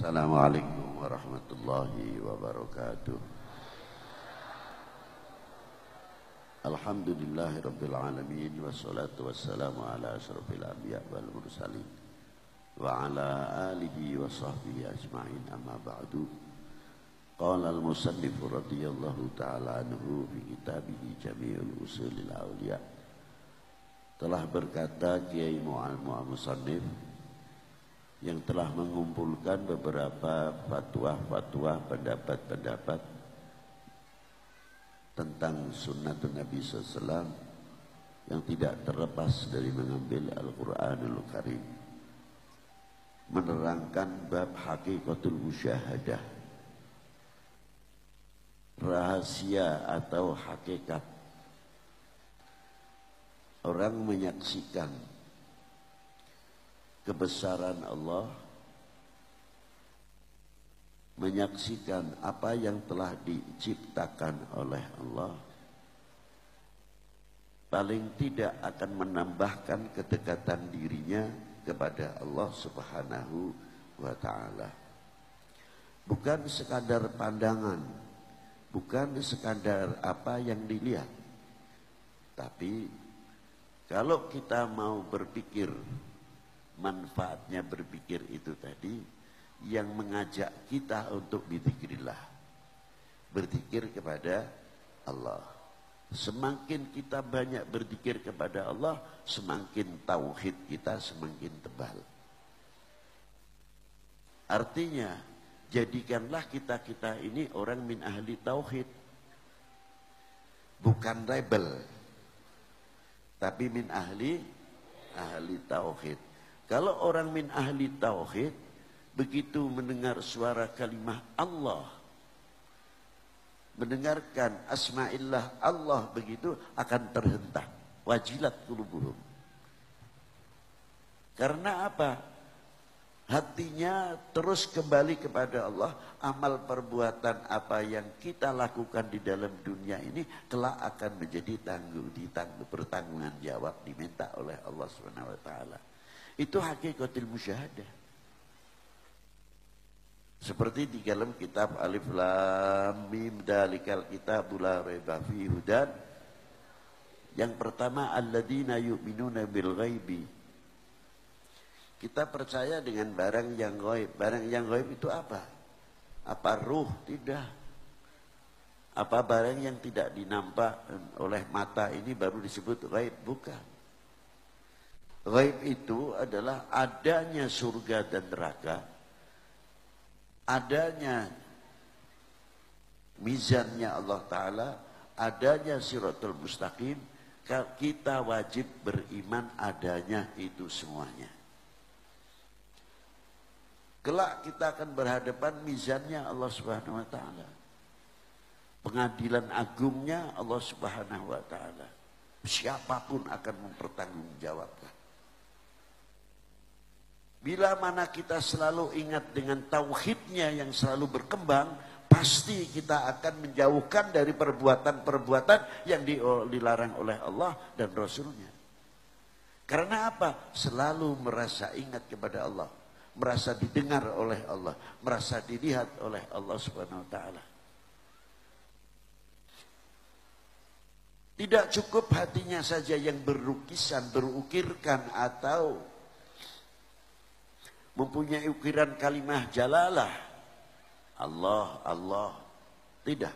Assalamualaikum warahmatullahi wabarakatuh. Alhamdulillahirabbil alamin wassalatu wassalamu ala asyrofil anbiya wal mursalin wa ala alihi wa sahbihi ajma'in, amma ba'du. Qala al-musannif radhiyallahu ta'ala anhu fi kitabihi Jami'ul Usulil Awliya. Telah berkata Kiai Musannif yang telah mengumpulkan beberapa fatwa-fatwa, pendapat-pendapat tentang sunnatun Nabi SAW yang tidak terlepas dari mengambil Al-Quranul Karim, menerangkan bab hakikatul musyahadah, rahasia atau hakikat orang menyaksikan kebesaran Allah, menyaksikan apa yang telah diciptakan oleh Allah, paling tidak akan menambahkan kedekatan dirinya kepada Allah Subhanahu wa ta'ala. Bukan sekadar pandangan, bukan sekadar apa yang dilihat, tapi kalau kita mau berpikir, manfaatnya berpikir itu tadi yang mengajak kita untuk berzikrillah, berzikir kepada Allah. Semakin kita banyak berzikir kepada Allah, semakin tauhid kita semakin tebal. Artinya, jadikanlah kita ini orang min ahli tauhid, bukan rebel, tapi min ahli tauhid. Kalau orang min ahli tauhid, begitu mendengar suara kalimah Allah, mendengarkan asma'illah Allah, begitu akan terhentak, wajilat qulubuhum. Karena apa? Hatinya terus kembali kepada Allah. Amal perbuatan apa yang kita lakukan di dalam dunia ini kelak akan menjadi bertanggungan jawab, diminta oleh Allah Subhanahu wa ta'ala. Itu hakikatul musyahadah. Seperti di dalam kitab Alif Lam Mim Dalikal Kitabul La Raiba Fihi Hudan. Yang pertama, alladzina yu'minuna bil ghaibi. Kita percaya dengan barang yang ghaib. Barang yang ghaib itu apa? Apa ruh? Tidak. Apa barang yang tidak dinampak oleh mata ini baru disebut ghaib? Bukan. Ghaib itu adalah adanya surga dan neraka, adanya mizannya Allah Ta'ala, adanya siratul mustaqim. Kita wajib beriman adanya itu semuanya. Kelak kita akan berhadapan mizannya Allah Subhanahu wa ta'ala, pengadilan agungnya Allah Subhanahu wa ta'ala. Siapapun akan mempertanggungjawabkan. Bila mana kita selalu ingat dengan tauhidnya yang selalu berkembang, pasti kita akan menjauhkan dari perbuatan-perbuatan yang dilarang oleh Allah dan Rasulnya. Karena apa? Selalu merasa ingat kepada Allah, merasa didengar oleh Allah, merasa dilihat oleh Allah Subhanahu wa ta'ala. Tidak cukup hatinya saja yang berukisan, berukirkan atau mempunyai ukiran kalimah jalalah Allah, Allah. Tidak.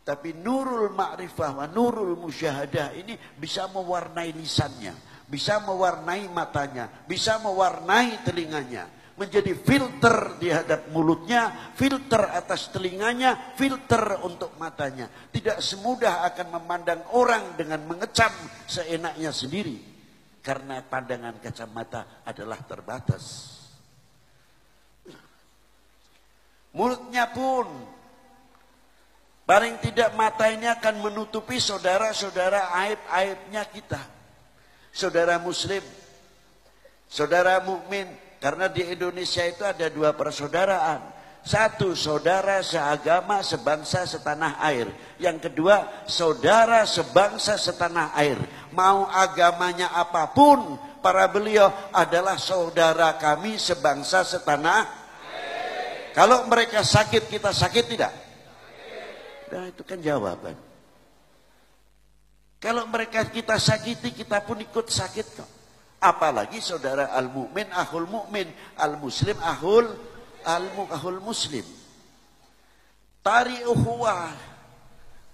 Tapi nurul ma'rifah wa nurul musyahadah ini bisa mewarnai lisannya, bisa mewarnai matanya, bisa mewarnai telinganya, menjadi filter di hadap mulutnya, filter atas telinganya, filter untuk matanya. Tidak semudah akan memandang orang dengan mengecam seenaknya sendiri, karena pandangan kacamata adalah terbatas. Mulutnya pun paling tidak mata ini akan menutupi saudara-saudara aib-aibnya kita. Saudara muslim, saudara mukmin, karena di Indonesia itu ada dua persaudaraan. Satu, saudara seagama, sebangsa, setanah air. Yang kedua, saudara sebangsa, setanah air. Mau agamanya apapun, para beliau adalah saudara kami sebangsa, setanah air. Kalau mereka sakit, kita sakit tidak? Nah, itu kan jawaban. Kalau mereka kita sakiti, kita pun ikut sakit kok. Apalagi saudara al-mu'min, akhul mu'min, al-muslim, ahul muslim. Tari ukhuwah,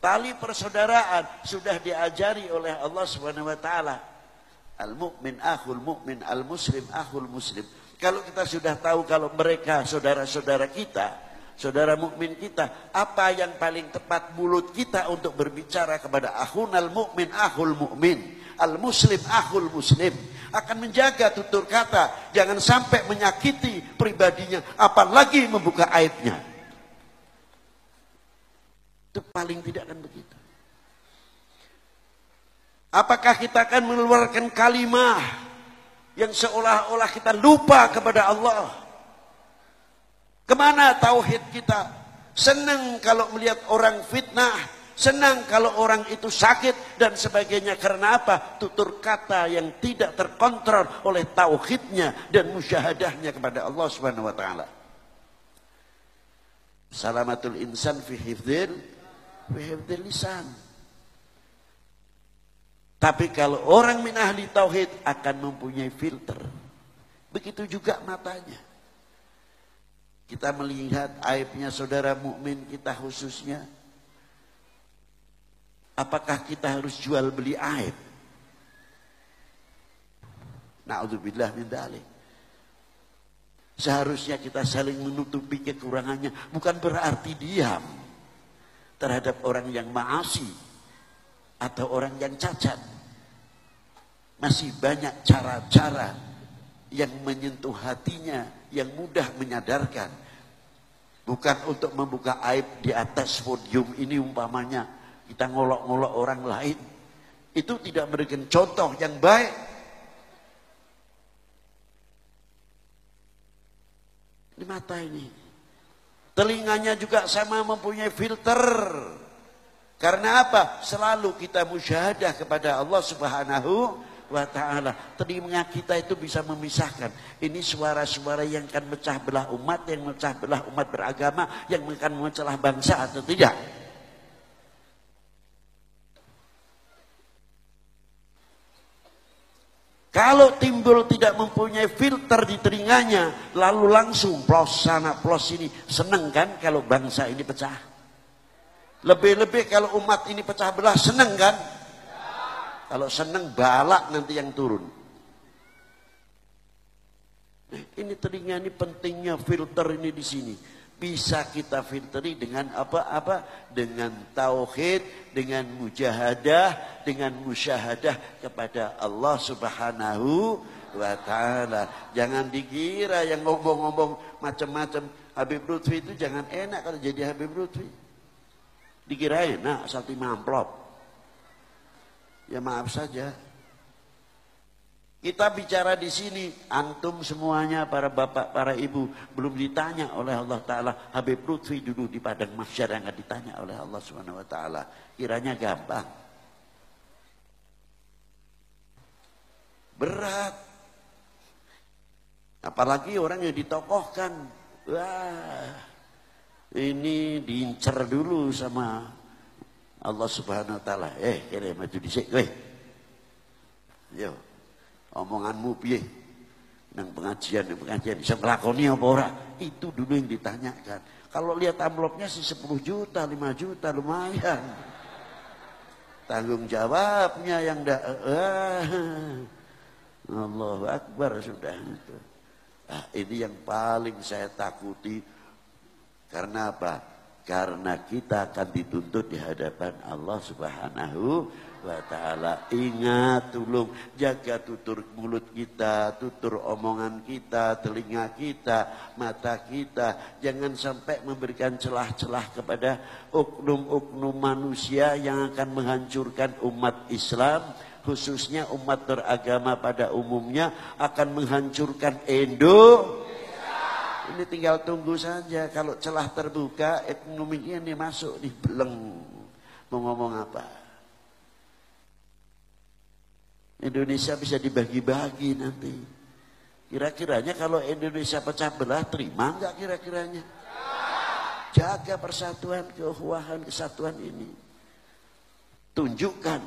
tali persaudaraan sudah diajari oleh Allah Subhanahu wa taala. Al-mu'min, akhul mu'min, al-muslim, akhul muslim. Kalau kita sudah tahu kalau mereka saudara-saudara kita, saudara mukmin kita, apa yang paling tepat mulut kita untuk berbicara kepada akhunal mukmin, akhul mukmin, al muslim, akhul muslim, akan menjaga tutur kata, jangan sampai menyakiti pribadinya, apalagi membuka aibnya. Itu paling tidak akan begitu. Apakah kita akan mengeluarkan kalimah yang seolah-olah kita lupa kepada Allah? Kemana tauhid kita? Senang kalau melihat orang fitnah, senang kalau orang itu sakit dan sebagainya. Karena apa? Tutur kata yang tidak terkontrol oleh tauhidnya dan musyahadahnya kepada Allah Subhanahu wa taala. Salamatul insan fi hifdzil lisan. Tapi kalau orang min ahli tauhid akan mempunyai filter. Begitu juga matanya. Kita melihat aibnya saudara mukmin kita khususnya. Apakah kita harus jual beli aib? Na'udzubillah min dzalik. Seharusnya kita saling menutupi kekurangannya. Bukan berarti diam terhadap orang yang maasi atau orang yang cacat. Masih banyak cara-cara yang menyentuh hatinya, yang mudah menyadarkan. Bukan untuk membuka aib di atas podium ini umpamanya. Kita ngolok-ngolok orang lain. Itu tidak memberikan contoh yang baik. Ini mata ini. Telinganya juga sama mempunyai filter. Karena apa? Selalu kita musyahadah kepada Allah Subhanahu wa ta'ala. Telinga kita itu bisa memisahkan. Ini suara-suara yang akan mecah belah umat, yang mecah belah umat beragama, yang akan memecah bangsa atau tidak. Kalau timbul tidak mempunyai filter di telinganya, lalu langsung plos sana plos sini, seneng kan kalau bangsa ini pecah? Lebih-lebih kalau umat ini pecah belah, seneng kan? Kalau seneng balak nanti yang turun. Nah, ini telinga ini pentingnya filter ini di sini. Bisa kita filteri dengan apa-apa? Dengan tauhid, dengan mujahadah, dengan musyahadah kepada Allah Subhanahu wa ta'ala. Jangan dikira yang ngomong-ngomong macam-macam. Habib Lutfi itu jangan enak kalau jadi Habib Lutfi. Dikira enak satu amplop. Ya maaf saja. Kita bicara di sini, antum semuanya para bapak, para ibu belum ditanya oleh Allah Taala. Habib Lutfi dulu di padang mahsyar yang akan ditanya oleh Allah Subhanahu Wa Taala. Kiranya gampang. Berat. Apalagi orang yang ditokohkan. Wah, ini diincer dulu sama Allah Subhanahu wa taala. Kira maju dhisik kowe. Yo. Omonganmu piye? Nang pengajian bisa nglakoni apa ora? Itu dulu yang ditanyakan. Kalau lihat amplopnya sih 10 juta, 5 juta lumayan. Tanggung jawabnya yang Allahu Akbar sudah itu. Nah, ini yang paling saya takuti. Karena apa? Karena kita akan dituntut di hadapan Allah Subhanahu wa ta'ala. Ingat, tolong jaga tutur mulut kita, tutur omongan kita, telinga kita, mata kita. Jangan sampai memberikan celah-celah kepada oknum-oknum manusia yang akan menghancurkan umat Islam. Khususnya umat beragama pada umumnya akan menghancurkan Ini tinggal tunggu saja. Kalau celah terbuka, ekonominya ini masuk nih, beleng. Mau ngomong apa? Indonesia bisa dibagi-bagi nanti. Kira-kiranya kalau Indonesia pecah belah, terima enggak kira-kiranya? Jaga persatuan, keuhuhan, kesatuan ini. Tunjukkan.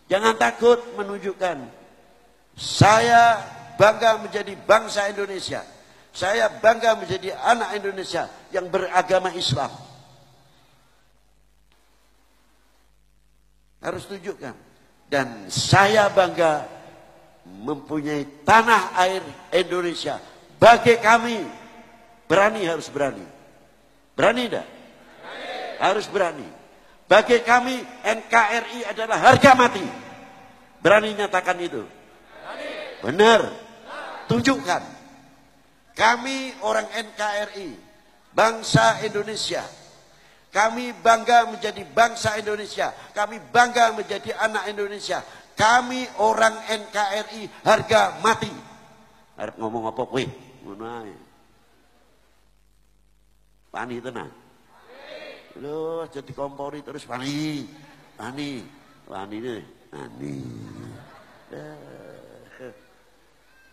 Jangan takut menunjukkan. Saya bangga menjadi bangsa Indonesia. Saya bangga menjadi anak Indonesia yang beragama Islam. Harus tunjukkan. Dan saya bangga mempunyai tanah air Indonesia. Bagi kami, berani harus berani. Berani tidak? Harus berani. Bagi kami, NKRI adalah harga mati. Berani nyatakan itu? Benar. Tunjukkan. Kami orang NKRI, bangsa Indonesia. Kami bangga menjadi bangsa Indonesia. Kami bangga menjadi anak Indonesia. Kami orang NKRI harga mati. Harap ngomong apa kowe? Ngono ae. Pani tenang. Lho, jadi kompori terus pani. Pani. Pani ini. Pani.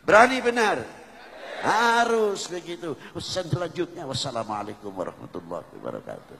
Berani benar. Harus begitu. Selanjutnya wassalamualaikum warahmatullahi wabarakatuh.